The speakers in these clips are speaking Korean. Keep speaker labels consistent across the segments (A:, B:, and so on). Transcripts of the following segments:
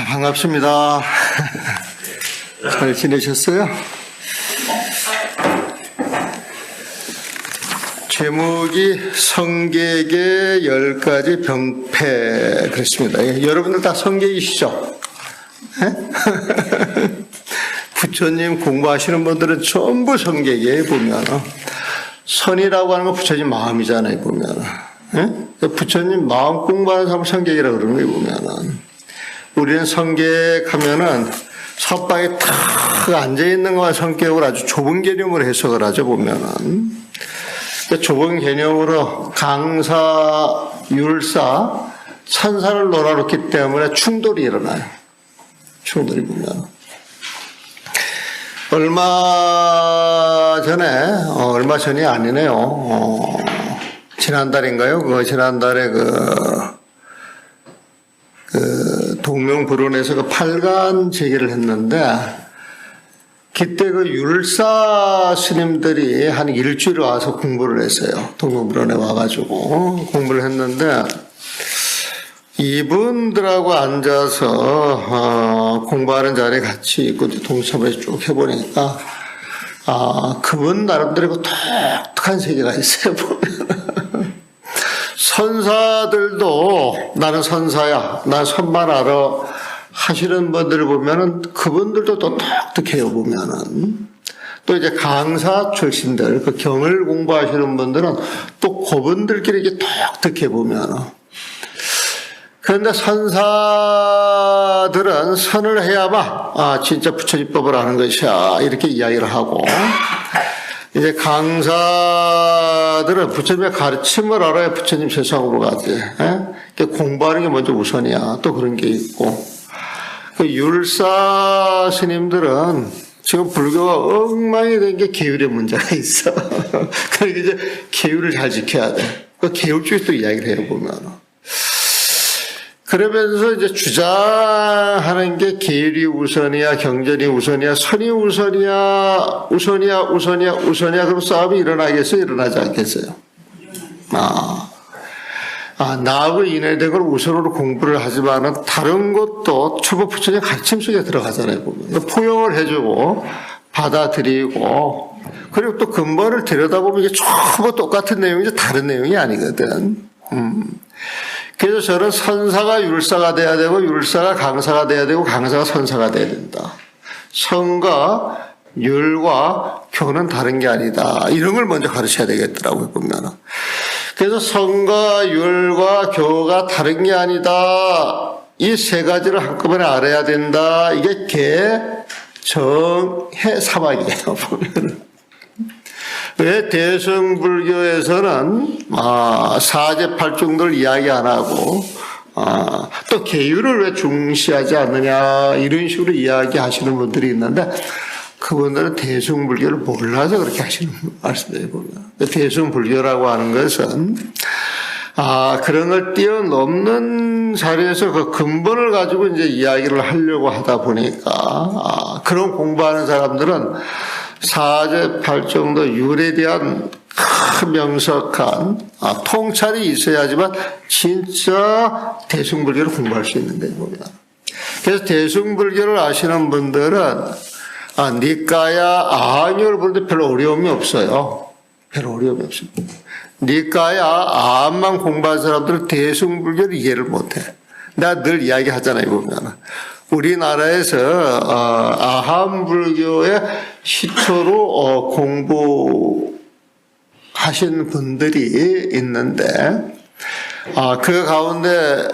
A: 반갑습니다. 잘 지내셨어요? 제목이 성객의 10가지 병폐 그렇습니다. 여러분들 다 성객이시죠? 부처님 공부하시는 분들은 전부 성객이에요. 보면 선이라고 하는 건 부처님 마음이잖아요. 보면 부처님 마음 공부하는 사람을 성객이라고 그러는 거예요. 보면 우리는 성객하면은 선방에 탁 앉아있는 것만 성격으로 아주 좁은 개념으로 해석을 하죠. 보면은 좁은 개념으로 강사, 율사, 산사를 놀아놓기 때문에 충돌이 일어나요. 충돌이 보면 얼마 전이 아니네요. 지난달인가요? 지난달에 동명불원에서 8간 제기를 했는데, 그때 율사 스님들이 한 일주일 와서 공부를 했어요. 동명불원에 와가지고 공부를 했는데, 이분들하고 앉아서 공부하는 자리에 같이 있고 동참을 쭉 해보니까 그분 나름대로 독특한 세계가 있어요. 보면 선사들도 나는 선사야, 난 선만 알아 하시는 분들을 보면은 그분들도 또 독특해요. 보면은 또 이제 강사 출신들, 그 경을 공부하시는 분들은 또 그분들끼리 이렇게 독특해 보면은. 그런데 선사들은 선을 해야만 진짜 부처집법을 아는 것이야 이렇게 이야기를 하고, 이제 강사들은 부처님의 가르침을 알아야 부처님 세상으로 가지. 공부하는 게 먼저 우선이야. 또 그런 게 있고, 율사 스님들은 지금 불교가 엉망이 된 게 계율의 문제가 있어. 그러니까 이제 계율을 잘 지켜야 돼. 그 계율 쪽에 또 이야기를 해요. 보면. 그러면서 이제 주장하는 게 계율이 우선이야, 경전이 우선이야, 선이 우선이야, 그럼 싸움이 일어나겠어요? 일어나지 않겠어요? 나하고 인해된 걸 우선으로 공부를 하지만은 다른 것도 초보 부처님 가르침 속에 들어가잖아요, 보면. 포용을 해주고, 받아들이고, 그리고 또 근본을 들여다보면 이게 전부 똑같은 내용이지 다른 내용이 아니거든. 그래서 저는 선사가 율사가 돼야 되고, 율사가 강사가 돼야 되고, 강사가 선사가 돼야 된다. 선과 율과 교는 다른 게 아니다. 이런 걸 먼저 가르쳐야 되겠더라고요, 보면은. 그래서 선과 율과 교가 다른 게 아니다. 이 세 가지를 한꺼번에 알아야 된다. 이게 개, 정, 해, 사막이에요, 보면은. 왜 대승불교에서는 사제팔종들 이야기 안 하고 또 계율을 왜 중시하지 않느냐 이런 식으로 이야기하시는 분들이 있는데, 그분들은 대승불교를 몰라서 그렇게 하시는 말씀이에요. 보면 대승불교라고 하는 것은 그런 걸 뛰어넘는 자리에서 그 근본을 가지고 이제 이야기를 하려고 하다 보니까 그런 공부하는 사람들은 사제팔종도 율에 대한 명석한 통찰이 있어야지만 진짜 대승불교를 공부할 수 있는 겁니다. 그래서 대승불교를 아시는 분들은 니까야 아함을 보는데 별로 어려움이 없어요. 별로 어려움이 없습니다. 니까야 아함만 공부한 사람들은 대승불교를 이해를 못해. 내가 늘 이야기하잖아요. 보면 우리나라에서 아함불교의 시초로 공부하신 분들이 있는데, 그 가운데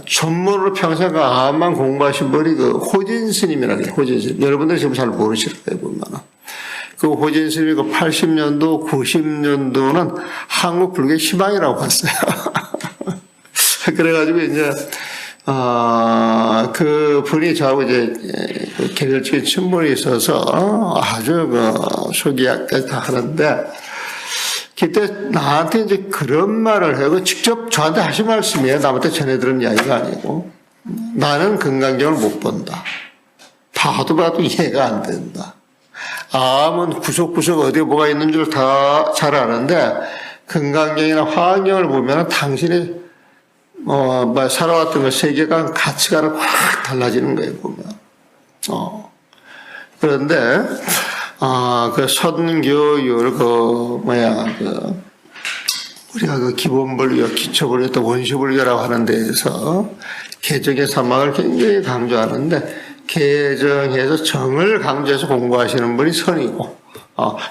A: 전문으로 평생 아함만 공부하신 분이 호진 스님이라고 해요. 호진 스님. 여러분들 지금 잘 모르실 거예요. 보면 그 호진 스님이 80년도, 90년도는 한국 불교의 희망이라고 봤어요. 그래가지고 이제 그 분이 저하고 이제 개별적인 친분이 있어서 아주 소개까지 다 하는데, 그때 나한테 이제 그런 말을 하고 직접 저한테 하신 말씀이에요. 남한테 전해들은 이야기가 아니고. 나는 금강경을 못 본다. 봐도 이해가 안 된다. 암은 구석구석 어디에 뭐가 있는 줄 다 잘 아는데 금강경이나 화엄경을 보면 당신이 살아왔던 그 세계관, 가치관은 확 달라지는 거예요, 보면. 그런데, 그 선교율, 우리가 그 기본불교, 기초불교, 또 원시불교라고 하는 데에서 개정의 사막을 굉장히 강조하는데, 개정해서 정을 강조해서 공부하시는 분이 선이고,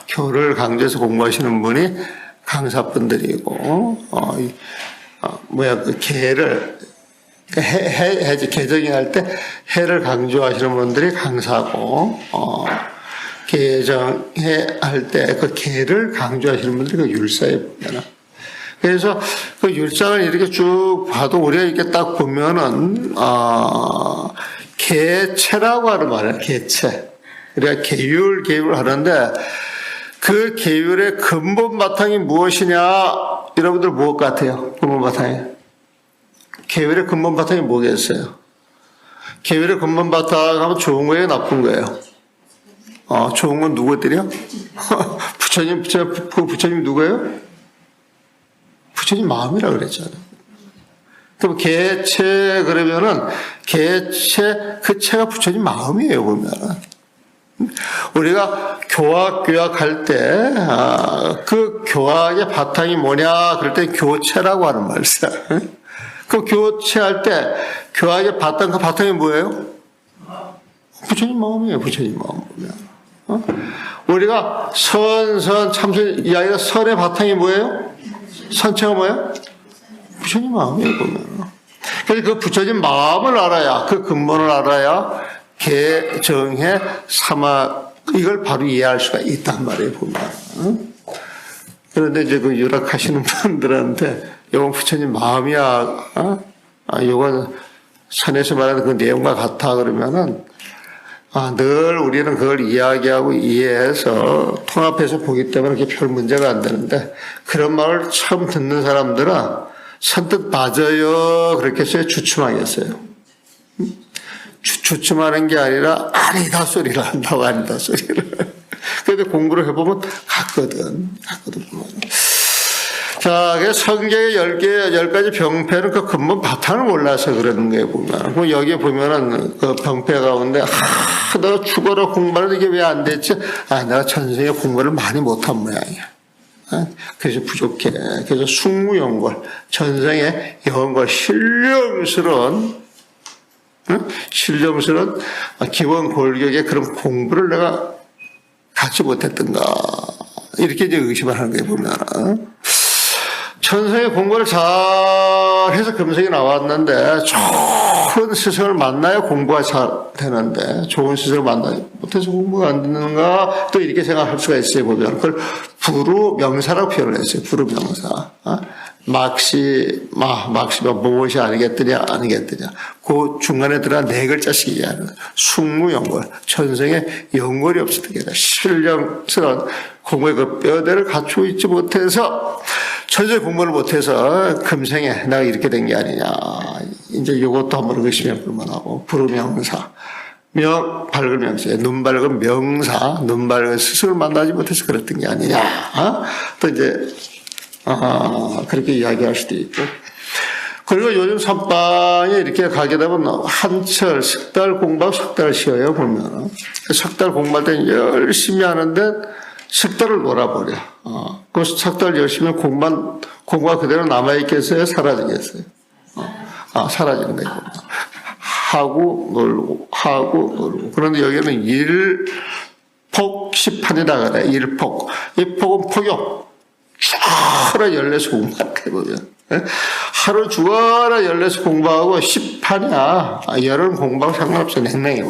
A: 교를 강조해서 공부하시는 분이 강사분들이고, 그 개를, 개정이 할 때 해를 강조하시는 분들이 강사고, 개정해 할 때 그 개를 강조하시는 분들이 그 율사에 보면은. 그래서 그 율상을 이렇게 쭉 봐도 우리가 이렇게 딱 보면은, 개체라고 하는 말이에요, 개체. 우리가 계율 하는데, 그 계율의 근본 바탕이 무엇이냐, 여러분들 무엇 같아요? 근본 바탕이. 계율의 근본 바탕이 뭐겠어요? 계율의 근본 바탕 하면 좋은 거예요, 나쁜 거예요? 좋은 건 누구들이요? 부처님 누구예요? 부처님 마음이라 그랬잖아요. 그럼 개체, 그러면은, 개체, 그 체가 부처님 마음이에요, 보면은. 우리가 교학 할 때, 그 교학의 바탕이 뭐냐, 그럴 때 교체라고 하는 말이죠. 그 교체할 때, 교학의 바탕, 그 바탕이 뭐예요? 부처님 마음이에요, 부처님 마음 보면. 우리가 참선 이야기가 선의 바탕이 뭐예요? 선체가 뭐예요? 부처님 마음이에요, 보면. 그래서 그 부처님 마음을 알아야, 그 근본을 알아야, 개정해 사막, 이걸 바로 이해할 수가 있단 말이에요, 보면. 그런데 이제 그 유락하시는 분들한테, 요건 부처님 마음이야, 요건 선에서 말하는 그 내용과 같아, 그러면은, 늘 우리는 그걸 이야기하고 이해해서 통합해서 보기 때문에 그렇게 별 문제가 안 되는데, 그런 말을 처음 듣는 사람들은 선뜻 맞아요, 그렇게 해서 주춤하겠어요. 주춤하는 게 아니라 아니다 소리를 한다고, 아니다 소리를. 그런데 공부를 해보면 같거든. 자, 성경의 10가지 병폐는 그 근본 바탕을 몰라서 그러는 거예요, 보면. 여기에 보면은 그 병폐 가운데, 내가 죽어라 공부하는데 이게 왜 안 됐지? 내가 전생에 공부를 많이 못한 모양이야. 그래서 부족해. 그래서 숙무연골, 전생에 연골, 신령스러운 기본 골격의 그런 공부를 내가 갖지 못했던가. 이렇게 이제 의심을 하는 거예요, 보면. 천성의 공부를 잘 해서 금성이 나왔는데, 좋은 스승을 만나야 공부가 잘 되는데, 좋은 스승을 만나지 못해서 공부가 안 되는가, 또 이렇게 생각할 수가 있어요, 보면. 그걸 부루명사라고 표현을 했어요, 부루명사. 막시가 무엇이 아니겠더냐. 그 중간에 들어간 4글자씩 이해하는 거예요. 숙무연골. 천성에 연골이 없었던 게 아니라 신령스러운 공부의 그 뼈대를 갖추고 있지 못해서, 천성의 공부를 못해서 금생에 내가 이렇게 된 게 아니냐. 이제 이것도 한번 의심해 볼 만하고, 부루명사. 밝은 명사, 눈 밝은 명사, 눈 밝은 스승을 만나지 못해서 그랬던 게 아니냐. 또 이제, 그렇게 이야기할 수도 있고. 그리고 요즘 선방에 이렇게 가게 되면 한철, 석 달 공부하고 석 달 쉬어요, 보면. 석 달 공부할 때는 열심히 하는데 석 달을 놀아버려. 그 석 달 열심히 공부가 그대로 남아있겠어요? 사라지겠어요? 사라지는 거예요. 하고 놀고. 그런데 여기는 일폭시판이라 그래, 일폭. 이 폭은 폭용. 하루 14시 공부하는 거예요, 보면. 하루 죽어라 14시 공부하고 10판이야. 열은 공부하고 상관없어, 냉랭해.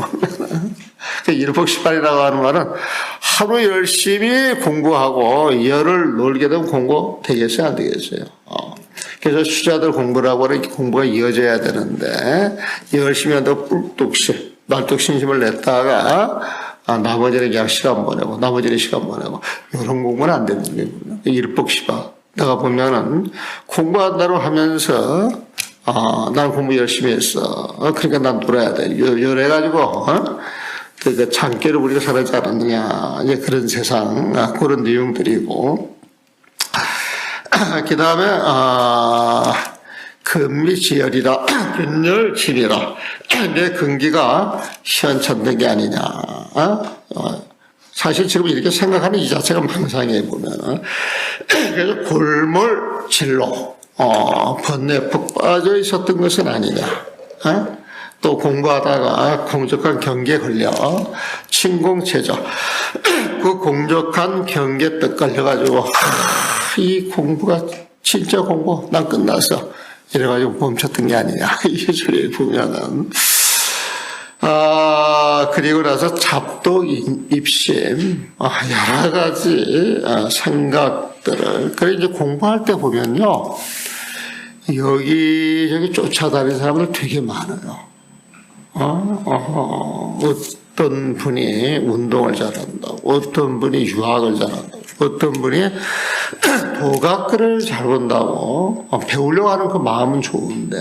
A: 일폭10판이라고 하는 말은 하루 열심히 공부하고 열을 놀게 되면 공부 되겠어요, 안 되겠어요? 그래서 수자들 공부를 하고 공부가 이어져야 되는데, 열심히 한다고 뿔뚝씩, 말뚝심심을 냈다가, 나머지는 그냥 시간 보내고, 이런 공부는 안 되는 거예요. 일복시바. 내가 보면은, 공부한다고 하면서, 난 공부 열심히 했어. 그러니까 난 놀아야 돼. 이래가지고, 그 장기를 우리가 살아지 않았느냐. 이제 그런 세상, 그런 내용들이고, 그 다음에, 금미지열이라 균열침이라 내 근기가 시원찮는 게 아니냐. 사실 지금 이렇게 생각하는 이 자체가 망상해 보면 그래서 골몰진로 번뇌에 푹 빠져 있었던 것은 아니냐. 또 공부하다가 공적한 경계에 걸려 침공체죠. 그 공적한 경계에 떡 걸려가지고 이 공부가 진짜 공부 난 끝났어 이래가지고 멈췄던 게 아니냐. 이 소리를 보면은 그리고 나서 잡독 입심 여러 가지 생각들을 그래 이제 공부할 때 보면요 여기저기 쫓아다니는 사람들 되게 많아요. 어떤 분이 운동을 잘한다고, 어떤 분이 유학을 잘한다고, 어떤 분이 도각글을 잘 본다고, 배우려고 하는 그 마음은 좋은데,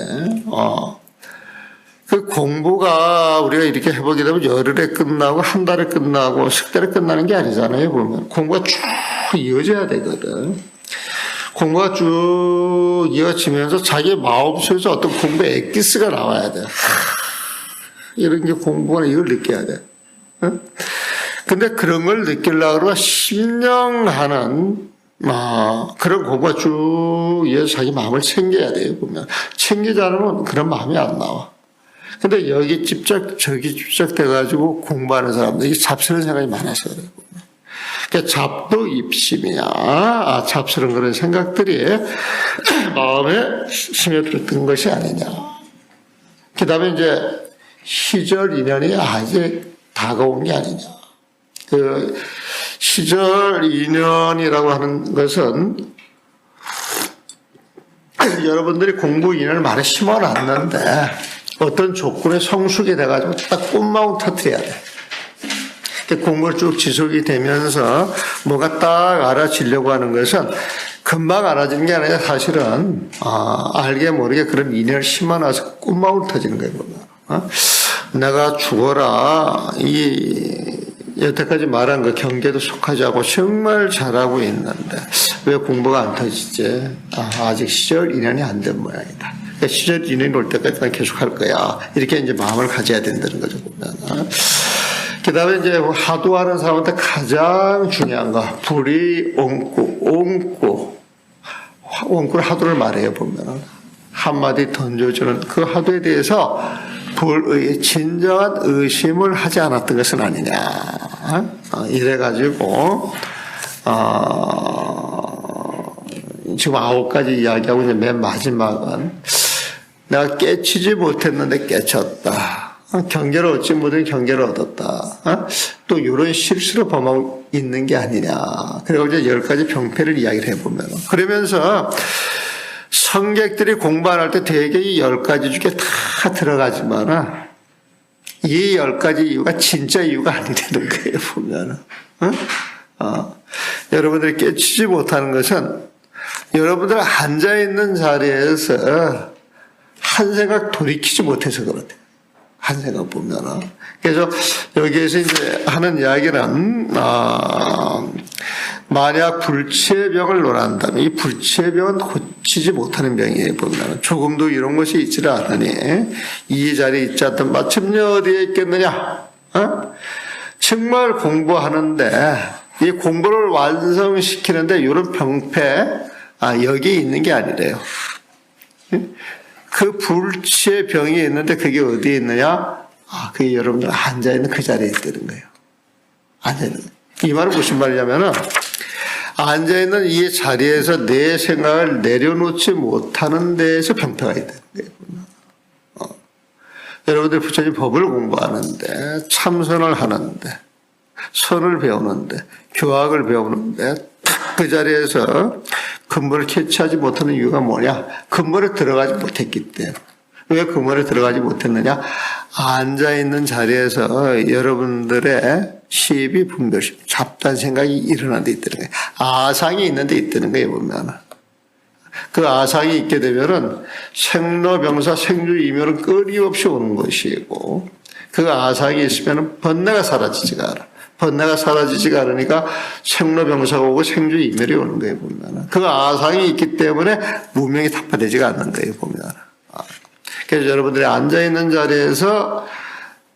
A: 그 공부가 우리가 이렇게 해보게 되면 열흘에 끝나고, 한 달에 끝나고, 석 달에 끝나는 게 아니잖아요, 보면. 공부가 쭉 이어져야 되거든. 공부가 쭉 이어지면서 자기 마음속에서 어떤 공부의 엑기스가 나와야 돼. 이런 게 공부가 이걸 느껴야 돼. 근데 그런 걸 느끼려고 그러면 심령하는 그런 공부가 쭉 이어서 자기 마음을 챙겨야 돼요. 보면 챙기지 않으면 그런 마음이 안 나와. 근데 여기 집착 저기 집착 돼가지고 공부하는 사람들 이게 잡스러운 생각이 많아서 그래요. 그러니까 잡도 입심이야. 잡스러운 그런 생각들이 마음에 스며들었던 것이 아니냐. 그 다음에 이제 시절 인연이 아직 다가온 게 아니냐. 그 시절 인연이라고 하는 것은 여러분들이 공부 인연을 많이 심어놨는데 어떤 조건에 성숙이 돼가지고 딱 꽃망울 터뜨려야 돼. 공부를 쭉 지속이 되면서 뭐가 딱 알아지려고 하는 것은 금방 알아지는 게 아니라 사실은 알게 모르게 그런 인연을 심어놔서 꽃망울 터지는 거예요. 내가 죽어라 여태까지 말한 그 경계도 속하지 않고 정말 잘하고 있는데 왜 공부가 안 터지지? 아직 시절 인연이 안 된 모양이다. 그러니까 시절 인연이 올 때까지 난 계속 할 거야. 이렇게 이제 마음을 가져야 된다는 거죠. 보면. 그 다음에 이제 하도하는 사람한테 가장 중요한 거 불이 옹구를 하도를 말해요. 보면 한마디 던져주는 그 하도에 대해서 불의 진정한 의심을 하지 않았던 것은 아니냐. 이래가지고 지금 9가지 이야기하고 이제 맨 마지막은 내가 깨치지 못했는데 깨쳤다. 경계를 얻지 못한 경계를 얻었다. 또 이런 실수를 범하고 있는 게 아니냐. 그리고 이제 10가지 병폐를 이야기를 해보면 그러면서 성객들이 공부 안 할 때 대개 이 10가지 중에 다 들어가지만 이 10가지 이유가 진짜 이유가 아니라는 거예요. 보면 여러분들이 깨치지 못하는 것은 여러분들 앉아있는 자리에서 한 생각 돌이키지 못해서 그렇대요. 한 생각 보면은. 그래서 여기에서 이제 하는 이야기는, 만약 불치의 병을 논한다면 이 불치의 병은 고치지 못하는 병이에요. 보면 조금도 이런 것이 있지를 않으니 이 자리에 있지 않던 마침내 어디에 있겠느냐. 정말 공부하는데 이 공부를 완성시키는데 이런 병폐 여기에 있는 게 아니래요. 그 불치의 병이 있는데 그게 어디에 있느냐? 그게 여러분들 앉아있는 그 자리에 있다는 거예요. 앉아있는. 이 말은 무슨 말이냐면은, 앉아있는 이 자리에서 내 생각을 내려놓지 못하는 데에서 병폐가 있다는 거예요. 여러분들 부처님 법을 공부하는데, 참선을 하는데, 선을 배우는데, 교학을 배우는데, 그 자리에서 근본을 캐치하지 못하는 이유가 뭐냐? 근본에 들어가지 못했기 때문에. 왜 근본에 들어가지 못했느냐? 앉아있는 자리에서 여러분들의 시비 분별심, 잡다한 생각이 일어나는 데 있다는 거예요. 아상이 있는 데 있다는 거예요, 보면. 그 아상이 있게 되면은 생로병사 생주이면은 끊임없이 오는 것이고, 그 아상이 있으면은 번뇌가 사라지지가 않아. 번뇌가 사라지지가 않으니까 생로병사가 오고 생주이멸이 오는 거예요, 보면. 그 아상이 있기 때문에 무명이 타파되지가 않는 거예요, 보면. 그래서 여러분들이 앉아있는 자리에서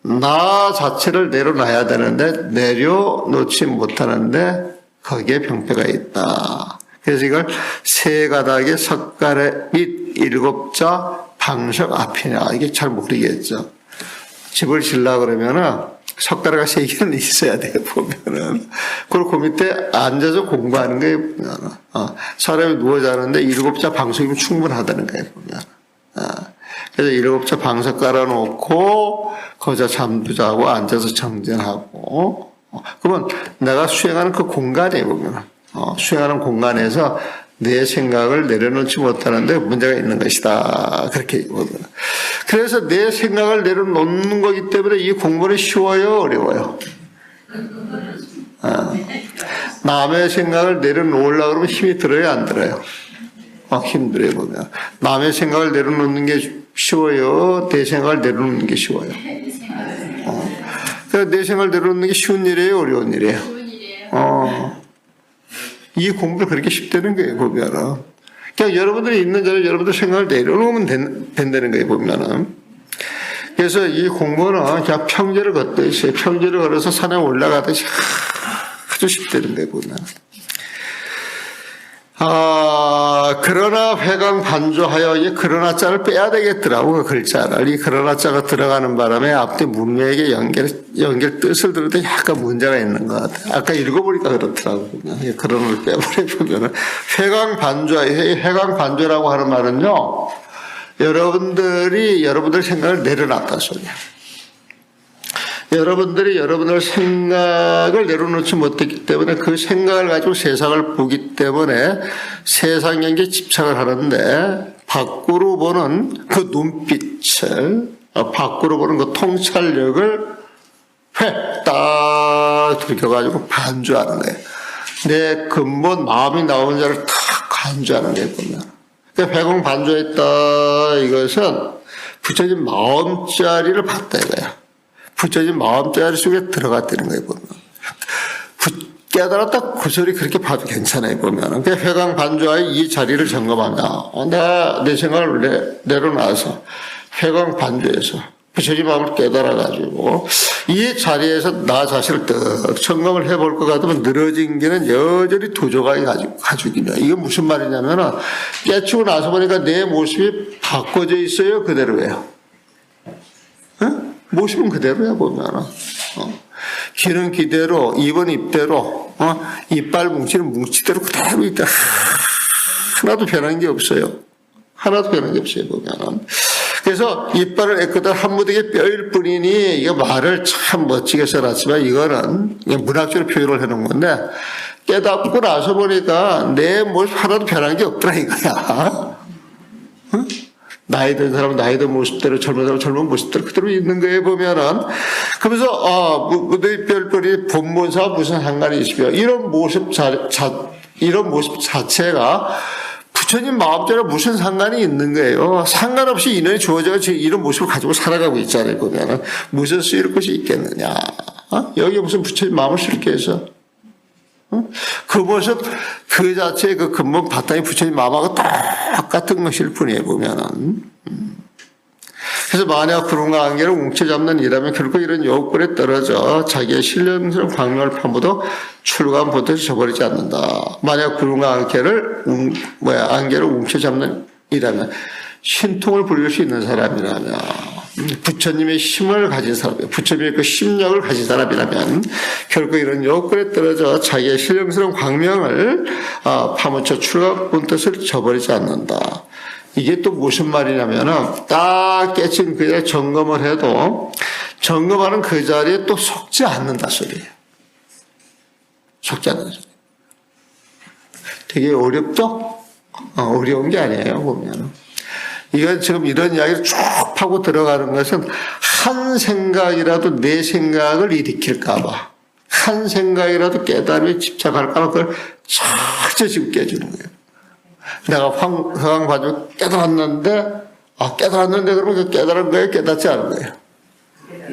A: 나 자체를 내려놔야 되는데 내려놓지 못하는데 거기에 병폐가 있다. 그래서 이걸 세 가닥의 석가래 및 일곱자 방석 앞이냐, 이게 잘 모르겠죠. 집을 지으려고 그러면은 석가래가 세 개는 있어야 돼요, 보면은. 그리고 그 밑에 앉아서 공부하는 거예요, 보면은. 사람이 누워 자는데 일곱자 방석이면 충분하다는 거예요, 보면. 그래서 일곱자 방석 깔아놓고 거기서 잠도 자고 앉아서 정전하고. 그러면 내가 수행하는 그 공간에 보면 수행하는 공간에서 내 생각을 내려놓지 못하는데 문제가 있는 것이다. 그렇게 보면. 그래서 내 생각을 내려놓는 거기 때문에 이 공부는 쉬워요, 어려워요? 남의 생각을 내려놓으려고 그러면 힘이 들어요, 안 들어요? 힘들어요, 보면. 남의 생각을 내려놓는 게 쉬워요, 내 생각을 내려놓는 게 쉬워요? 그러니까 내 생각을 내려놓는 게 쉬운 일이에요, 어려운 일이에요? 쉬운 일이에요. 이 공부가 그렇게 쉽다는 거예요, 보면은. 그냥 여러분들이 있는 자리에 여러분들 생각을 내려놓으면 된다는 거예요, 보면은. 그래서 이 공부는 그냥 평지를 걷듯이, 평지를 걸어서 산에 올라가듯이 아주 쉽다는 거예요, 보면. 그러나 회강 반조하여 이 그러나 자를 빼야 되겠더라고, 그 글자를. 이 그러나 자가 들어가는 바람에 앞뒤 문맥의 연결 뜻을 들을 때 약간 문제가 있는 것 같아요. 아까 읽어보니까 그렇더라고. 그러나를 빼버리면 회강 반조라고 하는 말은요, 여러분들 생각을 내려놨다 소리야. 여러분들이 여러분들 생각을 내려놓지 못했기 때문에 그 생각을 가지고 세상을 보기 때문에 세상 경기에 집착을 하는데 밖으로 보는 그 눈빛을, 밖으로 보는 그 통찰력을 딱 들켜가지고 반주하는 거예요. 내 근본 마음이 나오는 자를 탁 간주하는 거예요, 보면. 그러니까 회공 반주했다, 이것은 부처님 마음자리를 봤다, 이거야. 부처님 마음자리 속에 들어갔다는 거예요, 보면. 깨달았다, 그 소리 그렇게 봐도 괜찮아요, 보면. 그러니까 회강 반주하에 이 자리를 점검하면, 내가 내 생각을 내려놔서, 회강 반주에서, 부처님 마음을 깨달아가지고, 이 자리에서 나 자신을 딱 점검을 해볼 것 같으면 늘어진 게는 여전히 두 조각이 가죽이냐. 이게 무슨 말이냐면은, 깨치고 나서 보니까 내 모습이 바꿔져 있어요, 그대로예요. 모습은 그대로야, 보면은. 귀는 귀대로, 입은 입대로, 이빨 뭉치는 뭉치대로 그대로 있다. 하나도 변한 게 없어요. 하나도 변한 게 없어요, 보면은. 그래서 이빨을 깨끗한 한 무더기 뼈일 뿐이니, 이거 말을 참 멋지게 써놨지만, 이거는 문학적으로 표현을 해놓은 건데, 깨닫고 나서 보니까 내 모습 하나도 변한 게 없더라, 이거야. 응? 나이 든 사람은 나이 든 모습대로, 젊은 사람은 젊은 모습대로 그대로 있는 거에 보면은, 그러면서, 무더기 뼈일뿐이 본본사와 무슨 상관이 있으며, 이런 모습 자체가 부처님 마음대로 무슨 상관이 있는 거예요. 상관없이 인연이 주어져서 지금 이런 모습을 가지고 살아가고 있잖아요, 보면은. 무슨 쓰일 것이 있겠느냐. 여기 무슨 부처님 마음을 쓸게 해서. 그 모습, 그 자체의 그 근본 바탕이 부처님 마음하고 똑같은 것일 뿐이에요, 보면은. 그래서 만약 구름과 안개를 웅켜잡는 이라면 결코 이런 욕구에 떨어져 자기의 신령스러운 광명을 파묻어 출가한 보듯이 저버리지 않는다. 만약 구름과 안개를 웅켜잡는 이라면, 신통을 부릴 수 있는 사람이라면, 부처님의 힘을 가진 사람이라면, 부처님의 그 심력을 가진 사람이라면 결코 이런 욕구에 떨어져 자기의 신령스러운 광명을 파묻혀 출가한 뜻을 저버리지 않는다. 이게 또 무슨 말이냐면은, 딱 깨친 그 자리에 점검을 해도 점검하는 그 자리에 또 속지 않는다 소리예요. 속지 않는다 소리. 되게 어렵죠? 어려운 게 아니에요, 보면은. 이건 지금 이런 이야기를 쭉 파고 들어가는 것은 한 생각이라도 내 생각을 일으킬까봐, 한 생각이라도 깨달음에 집착할까봐 그걸 철저히 지금 깨주는 거예요. 내가 회강 반주 깨달았는데, 깨달았는데 그러면 그 깨달은 거예요? 깨닫지 않은 거예요?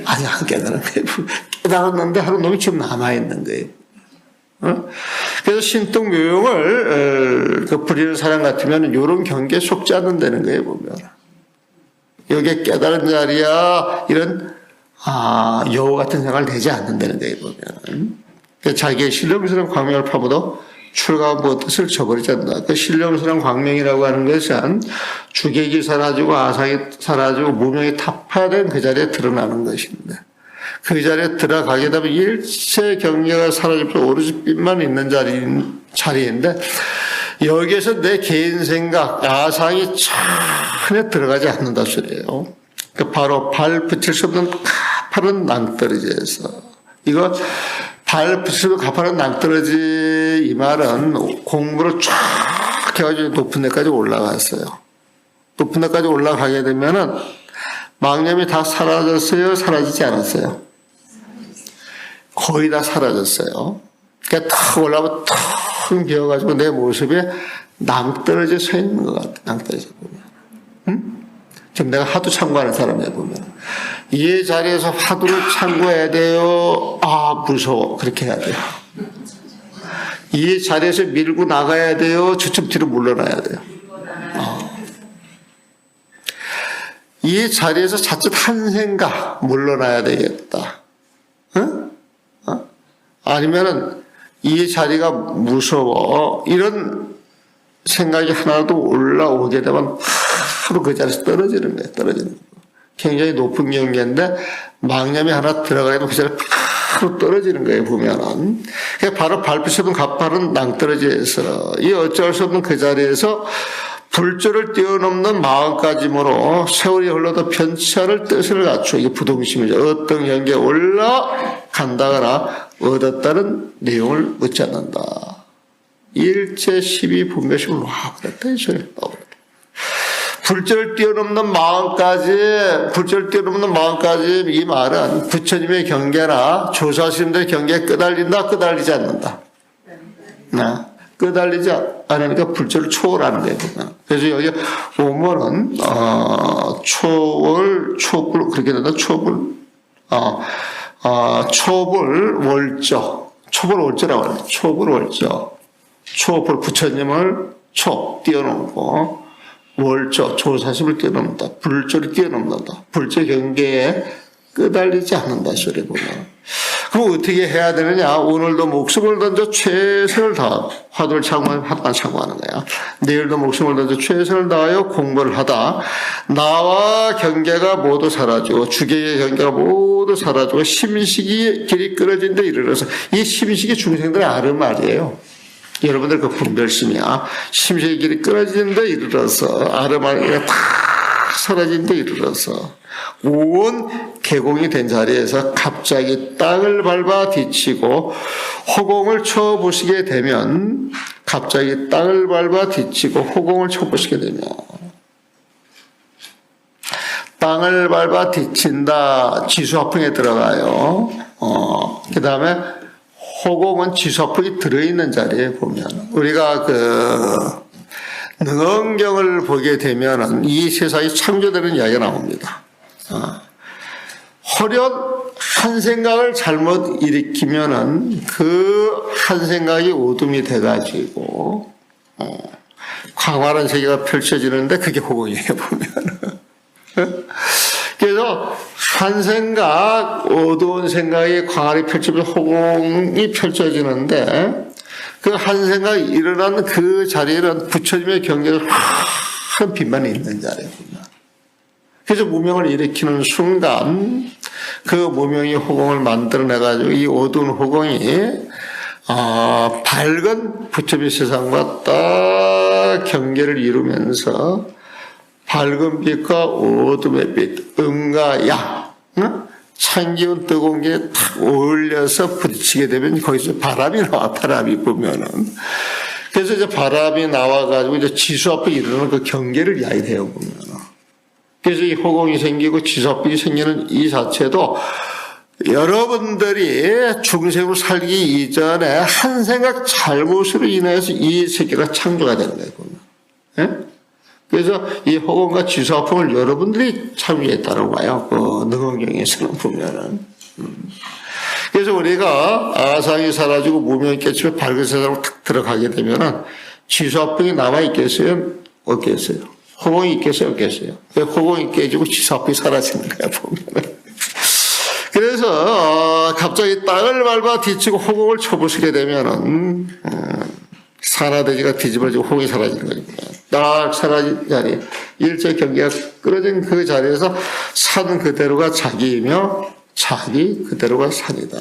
A: 아니, 안 깨달은 거예요. 깨달았는데 하는 놈이 지금 남아있는 거예요. 그래서 신통묘용을 부리는 사람 같으면 이런 경계에 속지 않는다는 거예요, 보면. 여기에 깨달은 자리야, 이런, 여우 같은 생각을 내지 않는다는 거예요, 보면. 자기의 신령스러운 광명을 파고도 출가한 뜻을 저버리지 않는다. 그 신령스러운 광명이라고 하는 것은 주객이 사라지고 아상이 사라지고 무명이 타파된 그 자리에 드러나는 것인데, 그 자리에 들어가게 되면 일체 경계가 사라지고 오로지 빛만 있는 자리인데, 여기에서 내 개인 생각, 아상이 전혀 들어가지 않는다 소리예요. 바로 발 붙일 수 없는 가파른 낭떠러지에서, 이거 발 붙일 수 없는 가파른 낭떠러지, 이 말은 공부를 쫙 해가지고 높은 데까지 올라갔어요. 높은 데까지 올라가게 되면은 망념이 다 사라졌어요? 사라지지 않았어요? 거의 다 사라졌어요. 그러니까 탁 올라가면 탁 비어가지고 내 모습에 낭떠러져 서 있는 것 같아. 낭떠러져 보면. 응? 지금 내가 하도 참고하는 사람이야, 보면. 이 자리에서 화두를 참고해야 돼요. 무서워. 그렇게 해야 돼요. 이 자리에서 밀고 나가야 돼요. 저쪽 뒤로 물러나야 돼요. 이 자리에서 자칫 한 생각 물러나야 되겠다. 아니면은 이 자리가 무서워. 이런 생각이 하나도 올라오게 되면 바로 그 자리에서 떨어지는 거예요. 떨어지는 거예요. 굉장히 높은 경계인데 망념이 하나 들어가게 되면 그 자리에 바로 떨어지는 거예요. 보면은. 바로 밟을 수 없는 가파른 낭떠러지에서 이 어쩔 수 없는 그 자리에서 불조를 뛰어넘는 마음가짐으로 세월이 흘러도 편치 않을 뜻을 갖추어 이게 부동심이죠. 어떤 경계에 올라간다거나 얻었다는 내용을 묻지 않는다. 일체 십이 분별심을 와버렸다. 이 소리를 넣어버렸다. 불조를 뛰어넘는 마음가짐, 이 말은 부처님의 경계나 조사스님들의 경계에 끄달린다, 끄달리지 않는다. 끄달리지 않으니까 불조를 초월하는 거예요. 그래서 여기 오면은 초불 그렇게 된다. 초불 월조라고 해요. 초불 월조. 초불 부처님을 뛰어넘고 월조 조사심을 뛰어넘는다. 불조를 뛰어넘는다. 불조 경계에 끄달리지 않는다. 소리 보면. 그럼 어떻게 해야 되느냐? 오늘도 목숨을 던져 최선을 다하고 화두를 참고하는 거야. 내일도 목숨을 던져 최선을 다하여 공부를 하다 나와 경계가 모두 사라지고 주객의 경계가 모두 사라지고 심식이 길이 끊어진 데 이르러서 이 심식이 중생들의 아르말이에요. 여러분들 그 분별심이야. 심식의 길이 끊어진 데 이르러서 아르말이 다 사라진 데 이르러서 온 개공이 된 자리에서 갑자기 땅을 밟아 뒤치고 허공을 쳐보시게 되면 갑자기 땅을 밟아 뒤치고 허공을 쳐보시게 되면 땅을 밟아 뒤친다. 지수화풍에 들어가요. 그 다음에 허공은 지수화풍이 들어있는 자리에 보면 우리가 능언경을 보게 되면 이 세상이 창조되는 이야기가 나옵니다. 허련 한 생각을 잘못 일으키면은 그 한 생각이 오둠이 돼가지고 광활한 세계가 펼쳐지는데 그게 호공이에요. 보면. 그래서 한 생각, 어두운 생각이 광활히 펼쳐지면서 호공이 펼쳐지는데 그 한 생각이 일어나는 그 자리에는 부처님의 경계가 한 빛만 있는 자리에 보면. 그래서 무명을 일으키는 순간 그 무명이 호공을 만들어내가지고 이 어두운 호공이 밝은 부처의 세상과 딱 경계를 이루면서 밝은 빛과 어둠의 빛, 음과 양, 찬 기운 뜨거운 게 탁 어울려서 부딪히게 되면 거기서 바람이 나와. 바람이 보면은. 그래서 이제 바람이 나와가지고 이제 지수 앞에 이르는 그 경계를 이야기해요. 보면은. 그래서 이 허공이 생기고 지수앞이 생기는 이 자체도 여러분들이 중생으로 살기 이전에 한 생각 잘못으로 인해서 이 세계가 창조가 되는 거예요. 예? 그래서 이 허공과 지수화풍을 여러분들이 참여했다는 거예요. 그 능언경에서는 보면은. 그래서 우리가 아상이 사라지고 무명이 깨치면 밝은 세상으로 탁 들어가게 되면은 지수화풍이 남아있겠어요? 없겠어요? 허공이 있겠어요? 없겠어요? 허공이 깨지고 지수화풍이 사라지는 거야, 보면은. 그래서 갑자기 땅을 밟아 뒤치고 허공을 쳐부수게 되면은 산화대지가 뒤집어지고 허공이 사라지는 거니까 딱 사라진 자리, 일제 경계가 끊어진 그 자리에서 산 그대로가 자기이며 자기 그대로가 산이다.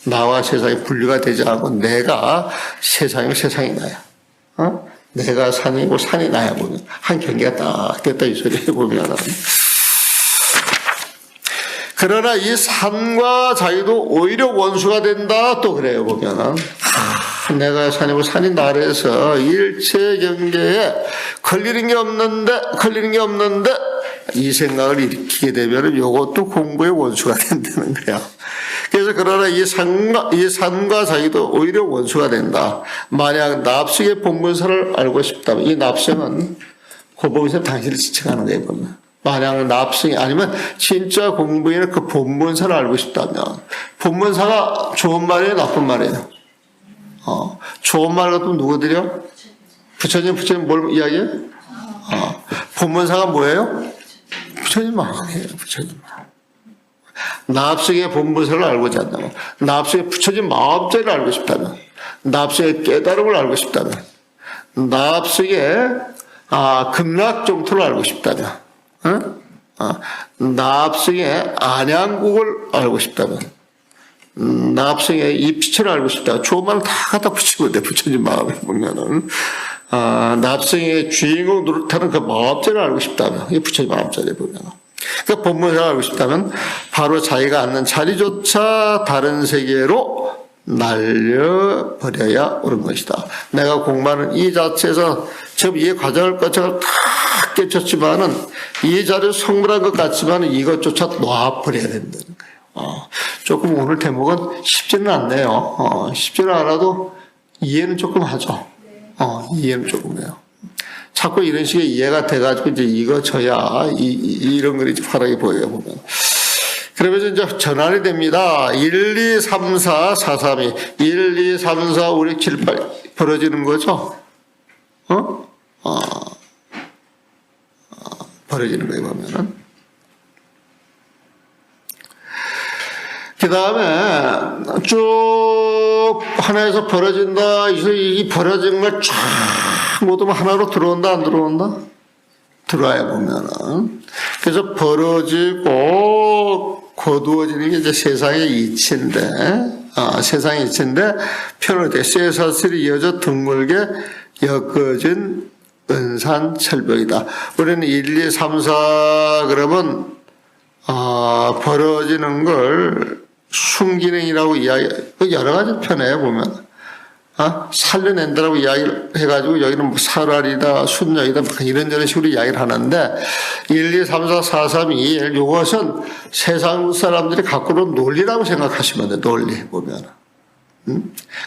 A: 나와 세상이 분리가 되지 않고 내가 세상이고 세상이 나야. 내가 산이고 산이 나야 보면 한 경계가 딱 됐다 이 소리 보면은. 그러나 이 산과 자기도 오히려 원수가 된다 또 그래요 보면은. 내가 산이고 산이 나래서 일체 경계에 걸리는 게 없는데 이 생각을 일으키게 되면 이것도 공부의 원수가 된다는 거야. 그래서 그러나 이 산과 자기도 오히려 원수가 된다. 만약 납승의 본문서를 알고 싶다면 이 납승은 고봉에서 당신을 지칭하는 거예요 보면. 만약 납승이 아니면 진짜 공부에는 그 본문서를 알고 싶다면 본문서가 좋은 말이에요 나쁜 말이에요? 좋은 말 같으면 누구들이요? 부처님 뭘 이야기해요? 본문사가 뭐예요? 부처님 마음이에요, 부처님 마음. 납승의 본문사를 알고자 한다면, 납승의 부처님 마음자를 알고 싶다면, 납승의 깨달음을 알고 싶다면, 납승의 극락정토를 알고 싶다면, 납승의 안양국을 알고 싶다면, 납승의 이 빛을 알고 싶다. 좋은 말을 다 갖다 붙이면 돼. 부처님 마음에 보면은. 납승의 주인공 노릇하는 그 마음자를 알고 싶다면. 이게 부처님 마음자를 보면. 그 본문을 알고 싶다면 바로 자기가 앉는 자리조차 다른 세계로 날려버려야 옳은 것이다. 내가 공부하는 이 자체에서 지금 이 과정을 거쳐서 다 깨쳤지만은 이 자리를 성불한 것 같지만은 이것조차 놔버려야 된다는 거예요. 조금 오늘 대목은 쉽지는 않네요. 쉽지는 않아도 이해는 조금 하죠. 이해는 조금 해요. 자꾸 이런 식의 이해가 돼가지고 이제 이거 저야 이런 글이 화락이 보여요 보면. 그러면서 이제 전환이 됩니다. 1, 2, 3, 4, 4, 3, 2. 1, 2, 3, 4, 5, 6, 7, 8 벌어지는 거죠. 벌어지는 거예요 보면은. 그 다음에 쭉 하나에서 벌어진다. 이 벌어진 걸 쫙 모두 하나로 들어온다 안 들어온다? 들어와야 보면은. 그래서 벌어지고 거두어지는 게 이제 세상의 이치인데, 세상의 이치인데 표현을 돼. 쇠사슬이 이어져 둥글게 엮어진 은산철벽이다. 우리는 1, 2, 3, 4 그러면 벌어지는 걸 순기능이라고 여러 가지 편해요, 보면. 살려낸다라고 이야기를 해가지고 여기는 뭐 살알이다, 순력이다, 이런저런 식으로 이야기를 하는데 1, 2, 3, 4, 4, 3, 2, 1 이것은 세상 사람들이 갖고는 논리라고 생각하시면 돼요, 논리 보면.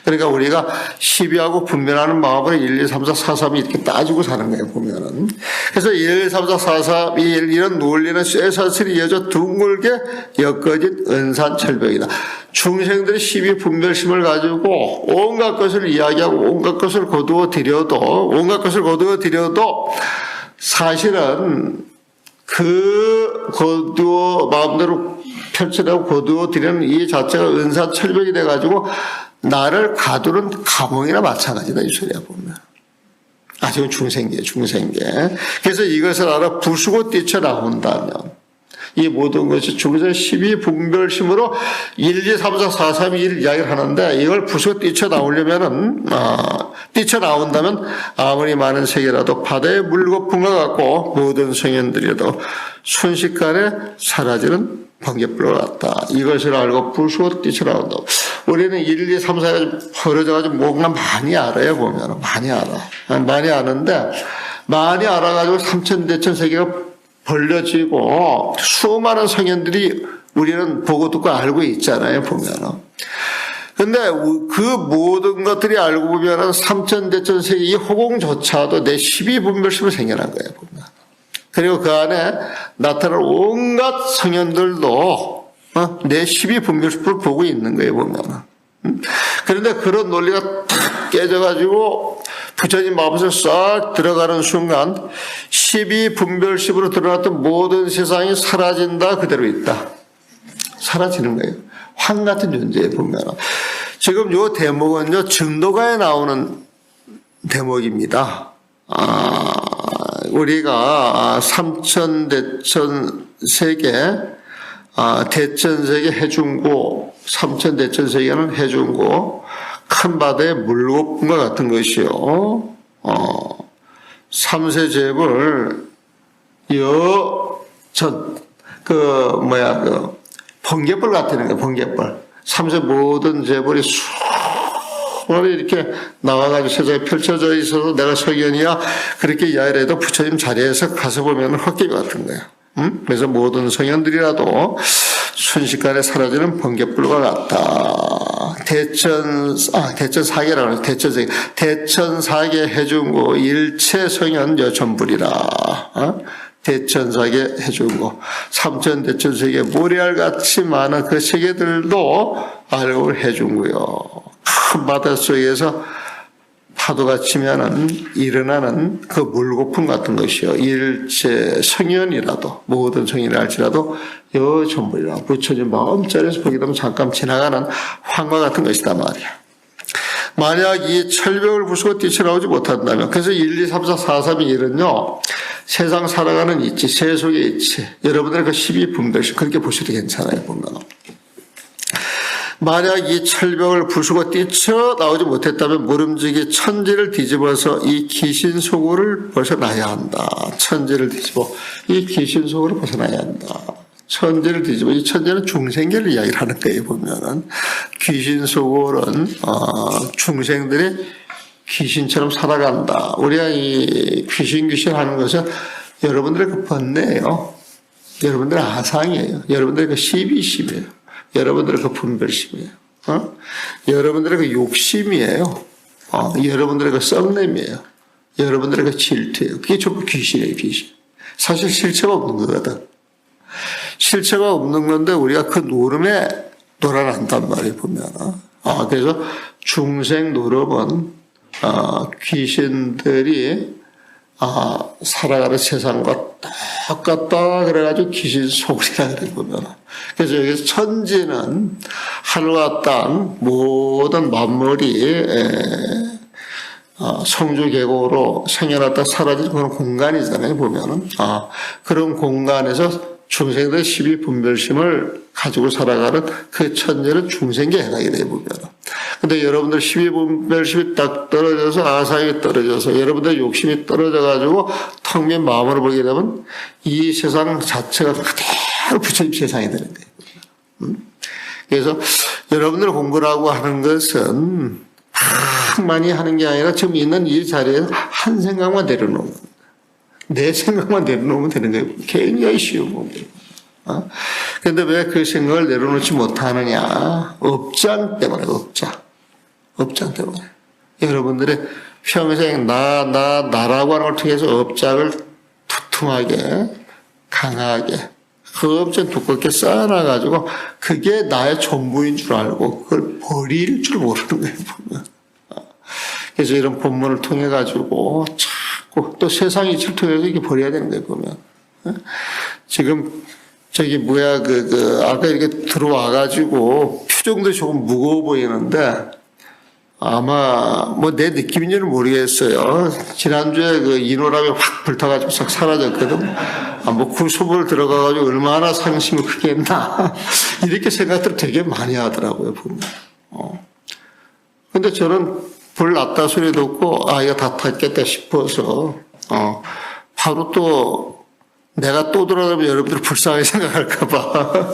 A: 그러니까 우리가 시비하고 분별하는 마음으로 1, 2, 3, 4, 4, 3 이렇게 따지고 사는 거예요, 보면은. 그래서 1, 2, 3, 4, 4, 3, 2, 1 이런 논리는 쇠사슬이 이어져 둥글게 엮어진 은산철벽이다. 중생들이 시비 분별심을 가지고 온갖 것을 이야기하고 온갖 것을 거두어 들여도 사실은 그 거두어 마음대로 펼쳐내고 거두어 들이는 이 자체가 은산철벽이 돼가지고 나를 가두는 감옥이나 마찬가지다 이 소리야 보면. 지금 중생계. 그래서 이것을 알아 부수고 뛰쳐나온다면 이 모든 것이 중생 12분별심으로 1, 2, 3, 4, 4, 3, 2, 1 이야기를 하는데 이걸 부수고 뛰쳐나온다면 아무리 많은 세계라도 바다의 물거품과 같고 모든 성현들이라도 순식간에 사라지는 번개불과 같다. 이것을 알고 부수고 뛰쳐나온다. 우리는 1, 2, 3, 4가 벌어져가지고 뭔가 많이 알아요 보면. 많이 아는데 많이 알아가지고 삼천대천 세계가 벌려지고 수많은 성현들이 우리는 보고 듣고 알고 있잖아요 보면은. 근데 그 모든 것들이 알고 보면은 삼천대천세계 이 허공조차도 내 12분별심으로 생겨난 거예요, 보면. 그리고 그 안에 나타날 온갖 성현들도 내 12분별심을 보고 있는 거예요, 보면. 그런데 그런 논리가 탁 깨져가지고 부처님 마음속에 싹 들어가는 순간 12분별심으로 드러났던 모든 세상이 사라진다, 그대로 있다. 사라지는 거예요. 황 같은 존재에 보면. 지금 요 대목은요, 증도가에 나오는 대목입니다. 우리가 삼천대천세계, 대천세계 해중고, 삼천대천세계는 해중고, 큰 바다의 물고품과 같은 것이요. 삼세재벌, 번개벌 같은 거예요, 번개벌. 삼세 모든 재벌이 수월히 이렇게 나와가지고 세상에 펼쳐져 있어서 내가 석연이야. 그렇게 이야기를 해도 부처님 자리에서 가서 보면 헛개비 같은 거예요. 그래서 모든 성현들이라도 순식간에 사라지는 번개불과 같다. 대천사계라고 해요. 대천사계 해준고 일체 성현 여천불이라. 대천사계 해준고 삼천대천세계 모래알같이 많은 그 세계들도 알고 해준고요. 큰 바닷속에서 파도가 치면은 일어나는 그 물거품 같은 것이요. 일체 성현이라도 모든 성현이 할지라도 여천불이라. 부처님 마음자리에서 보게 되면 잠깐 지나가는 황과 같은 것이다 말이야. 만약 이 철벽을 부수고 뛰쳐나오지 못한다면, 그래서 1, 2, 3, 4, 4, 3, 1은요, 세상 살아가는 이치, 세속의 이치, 여러분들의 그 12분별심, 그렇게 보셔도 괜찮아요, 보면. 만약 이 철벽을 부수고 뛰쳐나오지 못했다면 모름지기 천지를 뒤집어서 이 귀신속을 벗어나야 한다. 천지를 뒤집어 이 귀신속으로 벗어나야 한다. 천지를 뒤집어, 이 천지는 중생계를 이야기를 하는 거예요, 보면은. 귀신속은, 중생들이 귀신처럼 살아간다. 우리가 이 귀신 하는 것은 여러분들의 그 번뇌예요. 여러분들의 아상이에요. 여러분들의 그 시비심이에요. 여러분들의 그 분별심이에요. 여러분들의 그 욕심이에요. 여러분들의 그 썩냄이에요. 여러분들의 그 질투예요. 그게 전부 귀신이에요, 귀신. 사실 실체가 없는 거거든. 실체가 없는 건데 우리가 그 노름에 놀아난단 말이에요, 보면. 그래서 중생 노름은, 귀신들이, 살아가는 세상과 똑같다. 그래가지고 귀신 속이라 그래, 보면. 그래서 여기서 천지는 하늘과 땅, 모든 만물이, 성주계곡으로 생겨났다 사라진 그런 공간이잖아요, 보면은. 그런 공간에서 중생들의 12분별심을 가지고 살아가는 그 천지는 중생계 해당이 돼요, 보면. 근데 여러분들 12분별심이 딱 떨어져서 아상이 떨어져서 여러분들 욕심이 떨어져가지고 텅 빈 마음으로 보게 되면 이 세상 자체가 그대로 부처님 세상이 되는 거예요. 그래서 여러분들 공부라고 하는 것은 많이 하는 게 아니라 지금 있는 이 자리에서 한 생각만 내려놓는 거예요. 내 생각만 내려놓으면 되는 거예요. 굉장히 쉬운 겁니다. 그런데 왜 그 생각을 내려놓지 못하느냐? 업장 때문에, 업장 때문에. 여러분들의 평생 나라고 하는 걸 통해서 업장을 두툼하게, 강하게, 그 업장 두껍게 쌓아놔가지고 그게 나의 전부인 줄 알고 그걸 버릴 줄 모르는 거예요, 보면. 그래서 이런 본문을 통해가지고 자꾸 또 세상 이치를 통해서 이렇게 버려야 되는 거예요, 보면. 지금 아까 이렇게 들어와가지고 표정도 조금 무거워 보이는데 아마 내 느낌인지는 모르겠어요. 지난주에 그 인호람이 확 불타가지고 싹 사라졌거든. 구수불 들어가가지고 얼마나 상심이 크게 했나. 이렇게 생각들을 되게 많이 하더라고요, 보면. 근데 저는 불 났다 소리 듣고 이거 다 탔겠다 싶어서 바로 또 내가 또 돌아가면 여러분들 불쌍하게 생각할까봐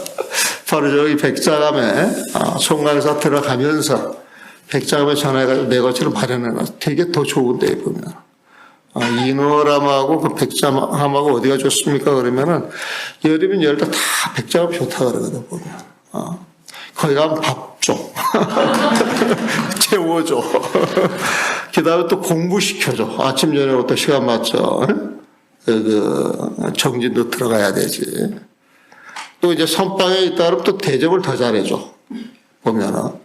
A: 바로 저기 백자감에 송강사 들어가면서 백자감에 전화해가지고 내 것처럼 마련해놔서 되게 더 좋은데 보면 인호람하고 그 백자감하고 어디가 좋습니까? 그러면은 여름이면 열다 다 백자감 좋다 그러거든 보면. 거기 가면 줘. 재워줘. 그 다음에 또 공부시켜줘. 아침, 저녁 또 시간 맞춰. 정진도 들어가야 되지. 또 이제 선방에 있다 그러면 또 대접을 더 잘해줘. 보면은.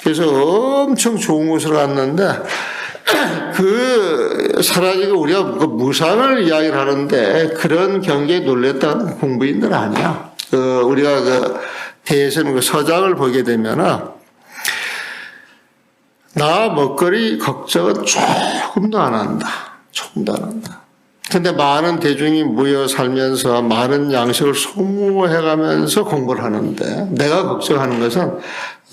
A: 그래서 엄청 좋은 곳을 갔는데, 사라지고 우리가 그 무상을 이야기를 하는데, 그런 경기에 놀랬던 공부인들 아니야. 우리가 대에서는 그 서장을 보게 되면은, 나 먹거리 걱정은 조금도 안 한다. 조금도 안 한다. 근데 많은 대중이 모여 살면서 많은 양식을 소모해가면서 공부를 하는데, 내가 걱정하는 것은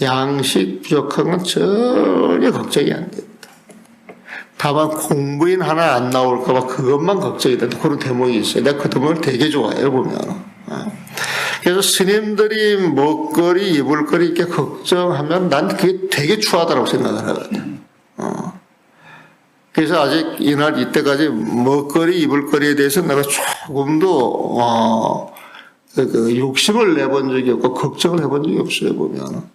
A: 양식 부족한 건 전혀 걱정이 안 된다. 다만 공부인 하나 안 나올까봐 그것만 걱정이 된다. 그런 대목이 있어요. 내가 그 대목을 되게 좋아해요, 보면. 그래서 스님들이 먹거리, 입을거리 이렇게 걱정하면 난 그게 되게 추하다고 생각을 하거든. 그래서 아직 이때까지 먹거리, 입을거리에 대해서 내가 조금도, 욕심을 내본 적이 없고, 걱정을 해본 적이 없어요, 보면.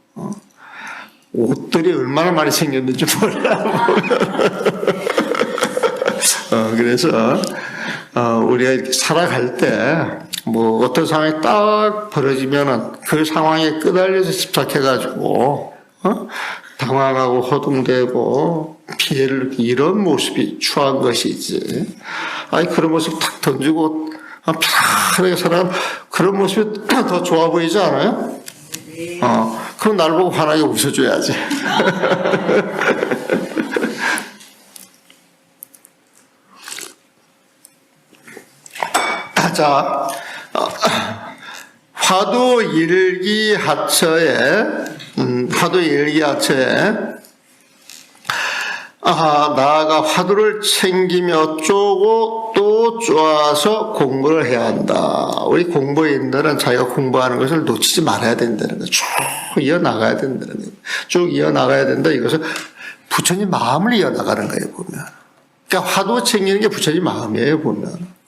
A: 옷들이 얼마나 많이 생겼는지 몰라. 그래서, 우리가 이렇게 살아갈 때, 어떤 상황이 딱 벌어지면은 그 상황에 끄달려서 집착해가지고, 당황하고 허둥대고 피해를 이런 모습이 추한 것이지. 그런 모습 탁 던지고 편하게 살아가면 그런 모습이 더 좋아 보이지 않아요? 그럼 날 보고 환하게 웃어줘야지. 자, 화두 일기 하처에 나아가 화두를 챙기며 쪼고 또 쪼아서 공부를 해야 한다. 우리 공부인들은 자기가 공부하는 것을 놓치지 말아야 된다는 거예요. 쭉 이어나가야 된다는 거예요. 쭉 이어나가야 된다. 이것은 부처님 마음을 이어나가는 거예요, 보면. 그러니까 화두 챙기는 게 부처님 마음이에요, 보면.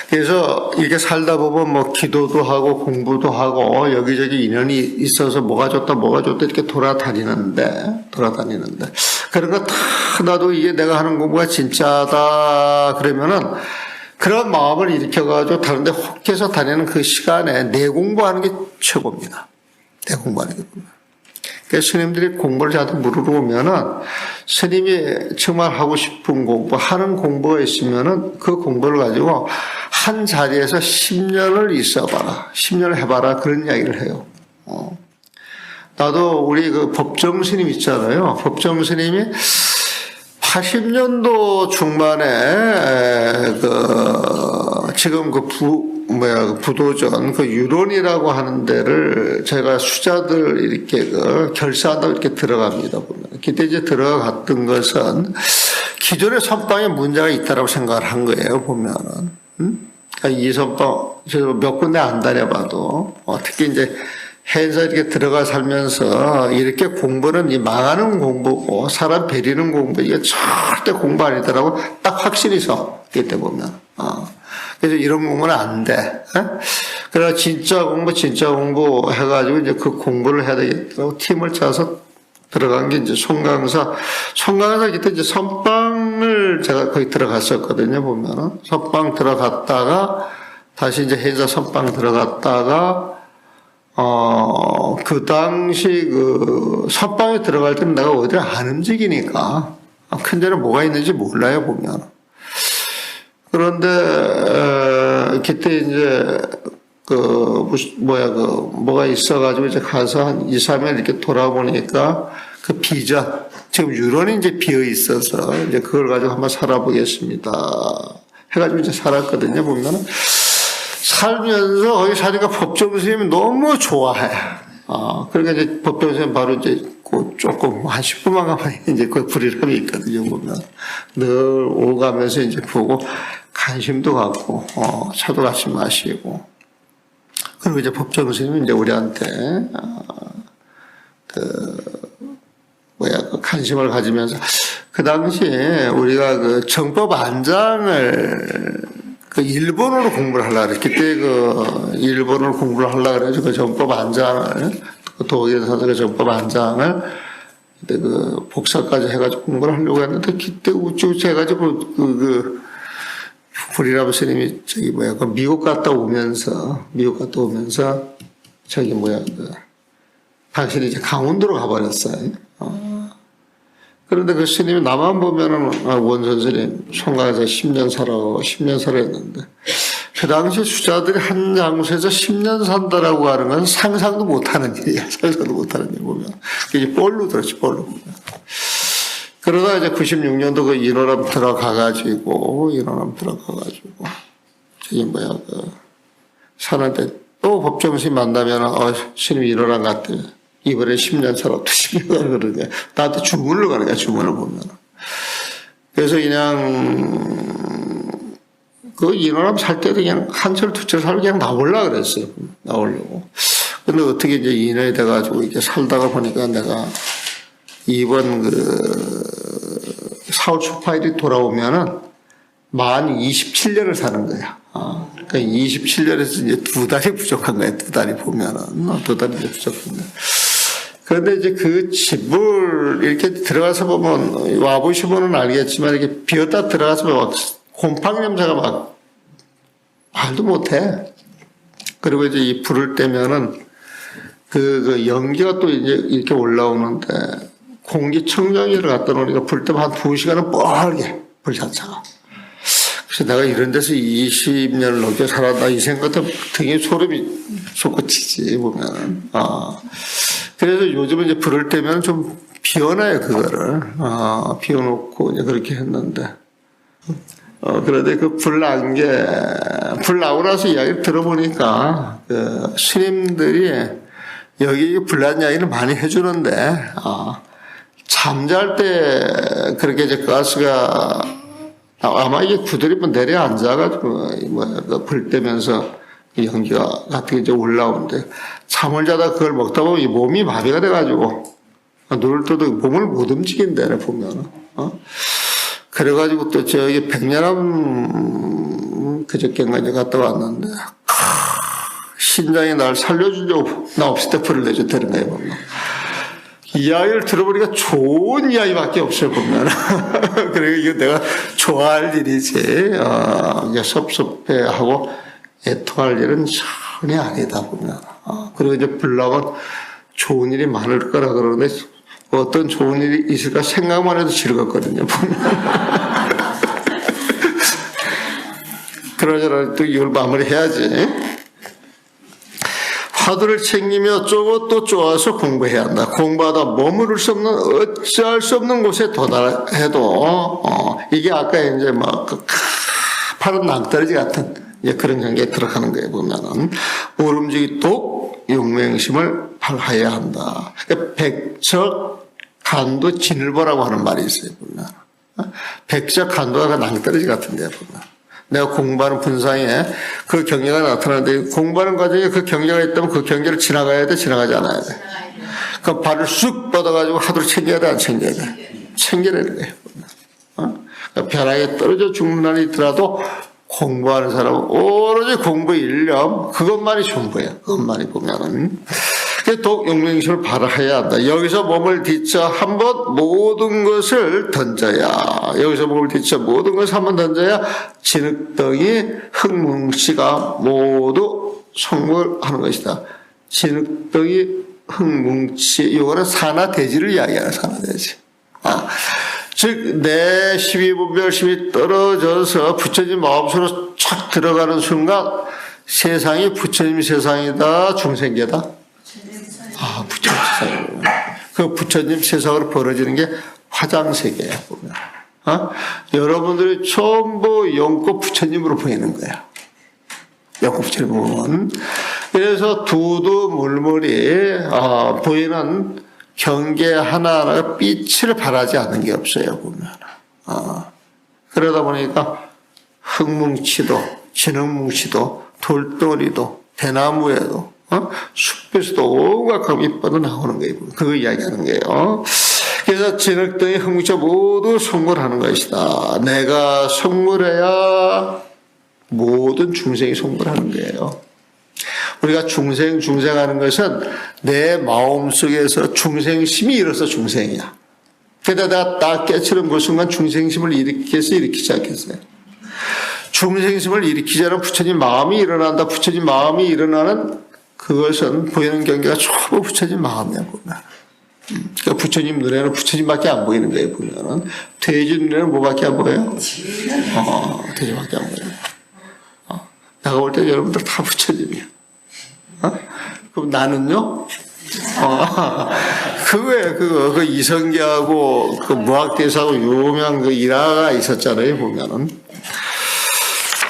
A: 그래서 이렇게 살다 보면 기도도 하고 공부도 하고 여기저기 인연이 있어서 뭐가 좋다 이렇게 돌아다니는데 그런 거 다 나도 이게 내가 하는 공부가 진짜다 그러면은 그런 마음을 일으켜가지고 다른 데 혹해서 다니는 그 시간에 내 공부하는 게 최고입니다. 내 공부하는 게. 그래서 스님들이 공부를 저한테 물어보면은 스님이 정말 하고 싶은 공부, 하는 공부가 있으면은 그 공부를 가지고 한 자리에서 10년을 있어봐라. 10년을 해봐라. 그런 이야기를 해요. 나도 우리 법정 스님 있잖아요. 법정 스님이 80년도 중반에 지금 부도전 유론이라고 하는 데를 제가 수자들 이렇게 결사한다고 이렇게 들어갑니다. 보면. 그때 이제 들어갔던 것은 기존의 선방에 문제가 있다라고 생각을 한 거예요. 보면은. 이 선방, 제가 몇 군데 안 다녀봐도, 특히 이제 해서 이렇게 들어가 살면서 이렇게 공부는 이 망하는 공부고 사람 베리는 공부, 이게 절대 공부 아니더라고 딱 확실히 서. 그때 보면. 그래서 이런 공부는 안 돼. 그래서 진짜 공부 해가지고 이제 그 공부를 해야 되겠다고 팀을 짜서 들어간 게 이제 송강사 그때 이제 선방을 제가 거기 들어갔었거든요, 보면은. 선방 들어갔다가 다시 이제 해자 선방 들어갔다가 그 당시 선방에 들어갈 때는 내가 어디를 안 움직이니까 큰 데는 뭐가 있는지 몰라요, 보면. 그런데 그때 이제 뭐가 있어가지고 이제 가서 한 2, 3일 이렇게 돌아보니까 그 비전, 지금 유론이 이제 비어 있어서 이제 그걸 가지고 한번 살아보겠습니다. 해가지고 이제 살았거든요, 보면은. 살면서 거기 사니까 법정 스님이 너무 좋아해. 그러니까 이제 법정 스님 바로 이제 조금 한 10분만 가면 이제 그 불이람이 있거든요, 보면. 늘 오가면서 이제 보고 관심도 갖고, 차도 같이 마시고. 그리고 이제 법정 스님이 이제 우리한테, 관심을 가지면서, 그 당시에 우리가 정법 안장을 일본어로 공부를 하려고 그래. 그때 일본어로 공부를 하려고 그래가지고 그 정법 안장을 그 도의원 사설의 정법 안장을 그때 그 복사까지 해가지고 공부를 하려고 했는데 그때 우쭈우쭈 해가지고 불이라부 스님이 그 미국 갔다 오면서 당신이 이제 강원도로 가버렸어요. 그런데 그 스님이 나만 보면은 원선 스님 송강에서 10년 살았는데 그 당시 수자들이 한 장소에서 10년 산다라고 하는 건 상상도 못하는 일이야. 상상도 못하는 일 보면. 그게 볼로 들었지, 볼로 보면. 그러다 이제 96년도 그 인호람 들어가가지고, 사는데 또 법정스님 만나면, 스님 인호람 갔대. 이번에 10년 살았다, 10년 그러냐. 나한테 주문을 가는 거야, 주문을 보면. 그래서 그냥, 그 인호람 살 때도 그냥 한 철, 두 철 살고 그냥 나오려고 그랬어요. 나오려고. 근데 어떻게 이제 인연이 돼가지고 이제 살다가 보니까 내가 이번 4월 초파일이 돌아오면은 만 27년을 사는 거야. 그러니까 27년에서 이제 2달이 부족한 거야. 2달이 보면은. 2달이 이제 부족한 거야. 그런데 이제 그 집을 이렇게 들어가서 보면, 와보시면은 알겠지만 이렇게 비었다 들어가서 막 곰팡이 냄새가 막 말도 못해. 그리고 이제 이 불을 떼면은 그 연기가 또 이제 이렇게 올라오는데 공기청정기를 갖다 놓으니까 불 때면 한 2시간은 뻘게 불 자체가. 그래서 내가 이런 데서 20년을 넘게 살았다 이 생각도 되게 소름이 솟구치지 보면은. 그래서 요즘은 이제 불을 떼면 좀 비워놔요 그거를. 비워놓고 이제 그렇게 했는데. 그런데 그 불 나고 나서 이야기를 들어보니까, 스님들이 여기 불난 이야기를 많이 해주는데, 잠잘 때 그렇게 이제 가스가, 아마 이게 구들이면 내려앉아가지고, 불 때면서 연기가 같은 게 이제 올라오는데, 잠을 자다 그걸 먹다 보면 이 몸이 마비가 돼가지고, 눈을 떠도 몸을 못 움직인다, 보면은. 그래가지고 또 저기 백년암 그저께인가 이제 갔다 왔는데 신장이 날 살려주려고 나 없을 때 불을 내줬다는 거예요 보면. 이야기를 들어보니까 좋은 이야기밖에 없어요 보면. 그래 이거 내가 좋아할 일이지 이제 섭섭해하고 애통할 일은 전혀 아니다 보면. 그리고 이제 불 나면 좋은 일이 많을 거라 그러는데 어떤 좋은 일이 있을까 생각만 해도 즐겁거든요. 그러저러 또 이걸 마무리해야지. 화두를 챙기며 쪼고 쪼아서 공부해야 한다. 공부하다 머무를 수 없는 어찌할 수 없는 곳에 도달해도 이게 아까 이제 막 파란 낭떠러지 같은 그런 경계에 들어가는 거에 보면은 오름지기 독 용맹심을 발하여야 한다. 그러니까 백척 간도 진을보라고 하는 말이 있어요, 보면. 백척 간도가 낭떠러지 같은데, 보면. 내가 공부하는 분상에 그 경계가 나타나는데, 공부하는 과정에 그 경계가 있다면 그 경계를 지나가야 돼, 지나가지 않아야 돼. 그 발을 쑥 뻗어가지고 하도를 챙겨야 돼, 안 챙겨야 돼? 챙겨내는 거예요, 보면. 그러니까 벼락에 떨어져 죽는 날이 있더라도 공부하는 사람은 오로지 공부 일념, 그것만이 전부예요. 그것만이 보면은. 독 용맹심을 발휘해야 한다. 여기서 몸을 뒤쳐 한번 모든 것을 던져야, 여기서 몸을 뒤쳐 모든 것을 한번 던져야 진흙덩이 흙뭉치가 모두 성불하는 것이다. 진흙덩이 흙뭉치, 이거는 산화대지를 이야기하는 산화대지. 즉, 내 12분별심이 떨어져서 부처님 마음속으로 착 들어가는 순간 세상이 부처님 세상이다, 중생계다? 부처님 세상이구나. 그 부처님 세상으로 벌어지는 게 화장세계야, 보면. 여러분들이 전부 영꽃 부처님으로 보이는 거야. 영꽃 부처님 보면. 그래서 두두물물이, 보이는 경계 하나하나가 빛을 발하지 않는 게 없어요, 보면. 그러다 보니까 흙뭉치도, 진흙뭉치도, 돌덩어리도, 대나무에도, 숲에서도 온갖 감이 뻗어나오는 거예요. 그거 이야기하는 거예요. 그래서 진흙덩이 흙뭉치 모두 성불하는 것이다. 내가 성불해야 모든 중생이 성불하는 거예요. 우리가 중생하는 것은 내 마음속에서 중생심이 일어서 중생이야. 게다가 나 깨치는 그 순간 중생심을 일으키겠어요? 일으키지 않겠어요? 중생심을 일으키지 않은 부처님 마음이 일어난다. 부처님 마음이 일어나는 그것은 보이는 경계가 전부 부처님 마음이야, 보면. 그러니까 부처님 눈에는 부처님밖에 안 보이는 거예요, 보면은. 돼지 눈에는 뭐밖에 안 보여요? 돼지밖에 안 보여요. 내가 볼 때 여러분들 다 부처님이야. 그럼 나는요? 그 이성계하고 그 무학대사하고 유명한 그 일화가 있었잖아요, 보면은.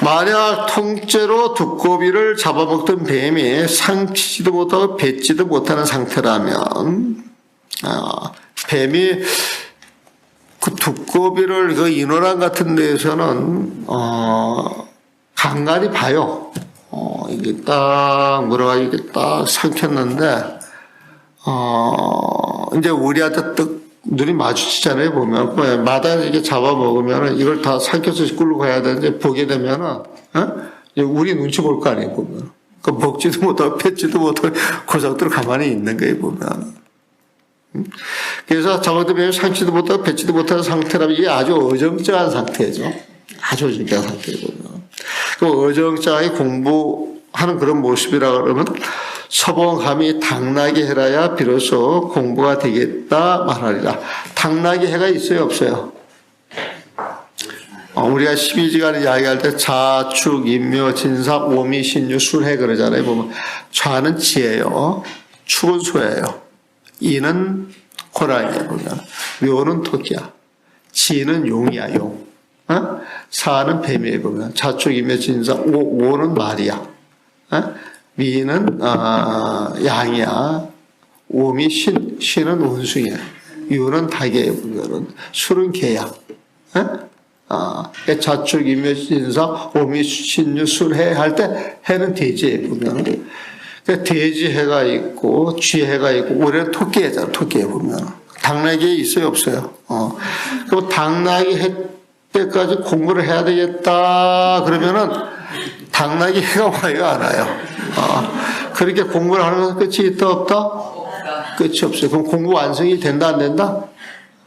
A: 만약 통째로 두꺼비를 잡아먹던 뱀이 삼키지도 못하고 뱉지도 못하는 상태라면, 뱀이 그 두꺼비를 그 인호랑 같은 데에서는, 간간히 봐요. 이게 딱 물어가지고 이게 딱 삼켰는데, 이제 우리한테 딱 눈이 마주치잖아요, 보면. 마당에서 이렇게 잡아먹으면 이걸 다 삼켜서 끌고 가야 되는데, 보게 되면은, 우리 눈치 볼 거 아니에요, 보면. 그 먹지도 못하고, 뱉지도 못하고, 그 상태로 가만히 있는 거예요, 보면. 그래서 잡아들면 삼키지도 못하고, 뱉지도 못하는 상태라면 이게 아주 어정쩡한 상태죠. 아주 어정쩡한 상태죠. 그 어정쩡하게 공부하는 그런 모습이라 그러면, 서봉함이 당나게 해라야 비로소 공부가 되겠다 말하리라. 당나게 해가 있어요, 없어요? 우리가 12지간을 이야기할 때 자축, 인묘, 진사, 오미, 신유, 술해 그러잖아요. 보면 좌는 지예요. 축은 소예요. 이는 고라니에 보면. 묘는 토끼야. 지는 용이야, 용. 사는 뱀이에 보면. 자축, 인묘, 진사, 오는 말이야. 미는 양이야. 오미 신은 원숭이야. 유는 닭이에요. 보면은 술은 개야. 자축 임묘진사 오미 신유 술해 할 때 해는 돼지에 보면은 돼지해가 있고 쥐해가 있고 올해는 토끼해잖아. 토끼에 보면 당나귀에 있어요, 없어요? 그럼 당나귀 해 때까지 공부를 해야 되겠다 그러면은 당나귀 해가 와요, 안 와요? 그렇게 공부를 하는 것은 끝이 있다, 없다? 끝이 없어요. 그럼 공부 완성이 된다, 안 된다?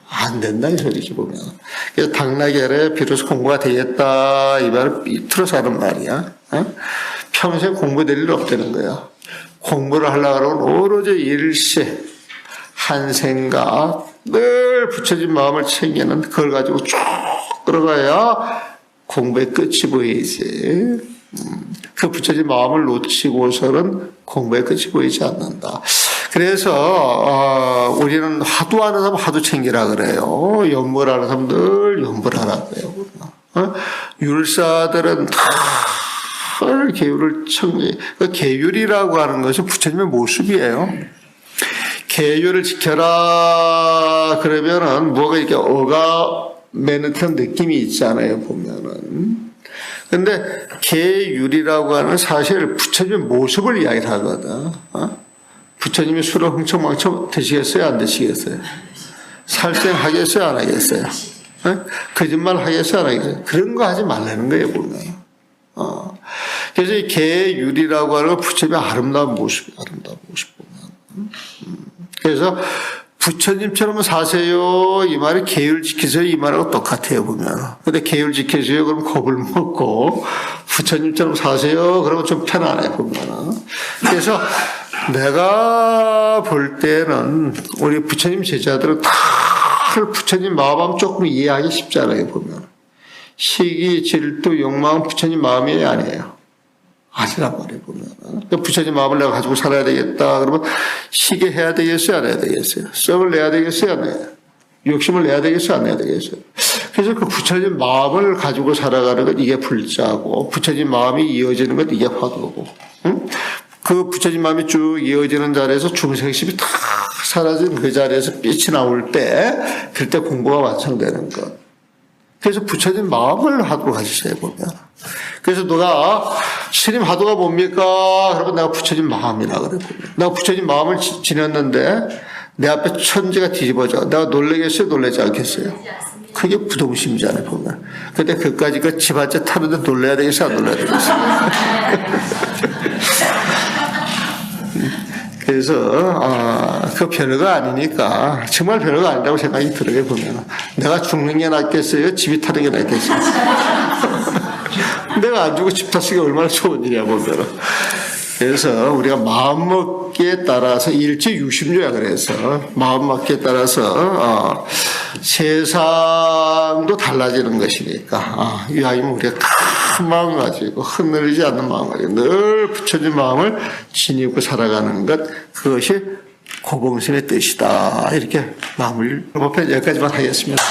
A: 안 된다, 이 소리지, 보면. 그래서 당나귀 해래 비로소 공부가 되겠다, 이 말을 삐뚤어서 하는 말이야. 평생 공부될 일 없다는 거야. 공부를 하려고 그러면 오로지 일시, 한 생각, 늘 부처진 마음을 챙기는 그걸 가지고 쭉 끌어가야 공부의 끝이 보이지. 그 부처진 마음을 놓치고서는 공부의 끝이 보이지 않는다. 그래서 우리는 화두하는 사람 화두 챙기라 그래요. 연불하는 사람 늘 연불하라 그래요. 율사들은 다 계율을 청지. 그 계율이라고 하는 것은 부처님의 모습이에요. 계율을 지켜라 그러면은 뭐가 이렇게 어가 매는 듯한 느낌이 있잖아요, 보면은. 근데 계율이라고 하는 사실 부처님의 모습을 이야기를 하거든. 부처님이 술을 흥청망청 드시겠어요, 안 드시겠어요? 살생하겠어요, 안 하겠어요? 거짓말 하겠어요, 안 하겠어요? 그런 거 하지 말라는 거예요, 보면. 그래서 이 계율이라고 하는 건 부처님의 아름다운 모습 보면. 그래서 부처님처럼 사세요. 이 말이 계율 지키세요. 이 말하고 똑같아요, 보면. 근데 계율 지키세요. 그럼 겁을 먹고, 부처님처럼 사세요. 그러면 좀 편안해, 보면. 그래서 내가 볼 때는 우리 부처님 제자들은 다 부처님 마음 조금 이해하기 쉽잖아요, 보면. 시기, 질투, 욕망은 부처님 마음이 아니에요. 아니란 말이에요, 보면. 부처님 마음을 내가 가지고 살아야 되겠다. 그러면 시계 해야 되겠어요, 안 해야 되겠어요? 썩을 내야 되겠어요, 안 해야? 욕심을 내야 되겠어요, 안 내야 되겠어요? 그래서 그 부처님 마음을 가지고 살아가는 것, 이게 불자고, 부처님 마음이 이어지는 것, 이게 화두고. 응? 그 부처님 마음이 쭉 이어지는 자리에서 중생심이 다 사라진 그 자리에서 빛이 나올 때, 그때 공부가 완성되는 것. 그래서 부처님 마음을 하도록 하셨어요, 보면. 그래서 너가 스님 하도가 뭡니까? 그러면 내가 부처님 마음이라 그래. 내가 부처님 마음을 지녔는데 내 앞에 천지가 뒤집어져. 내가 놀라겠어요? 놀라지 않겠어요? 그게 부동심이잖아요, 보면. 근데 그까지 그 집 한 채 타는데 놀라야 되겠어요? 안 놀라야 되겠어요? 그래서 그 별거 아니니까 정말 별거 아니라고 생각이 들어요. 보면 내가 죽는 게 낫겠어요? 집이 타는 게 낫겠어요? 내가 안 죽고 집 타시기 얼마나 좋은 일이야 보면. 그래서 우리가 마음먹기에 따라서 일제유심조야. 그래서 마음먹기에 따라서 세상도 달라지는 것이니까 이왕이면 우리가 큰 마음 가지고 흔들리지 않는 마음 가지고 늘 붙여진 마음을 지니고 살아가는 것, 그것이 고봉신의 뜻이다. 이렇게 마무리를 여기까지만 하겠습니다.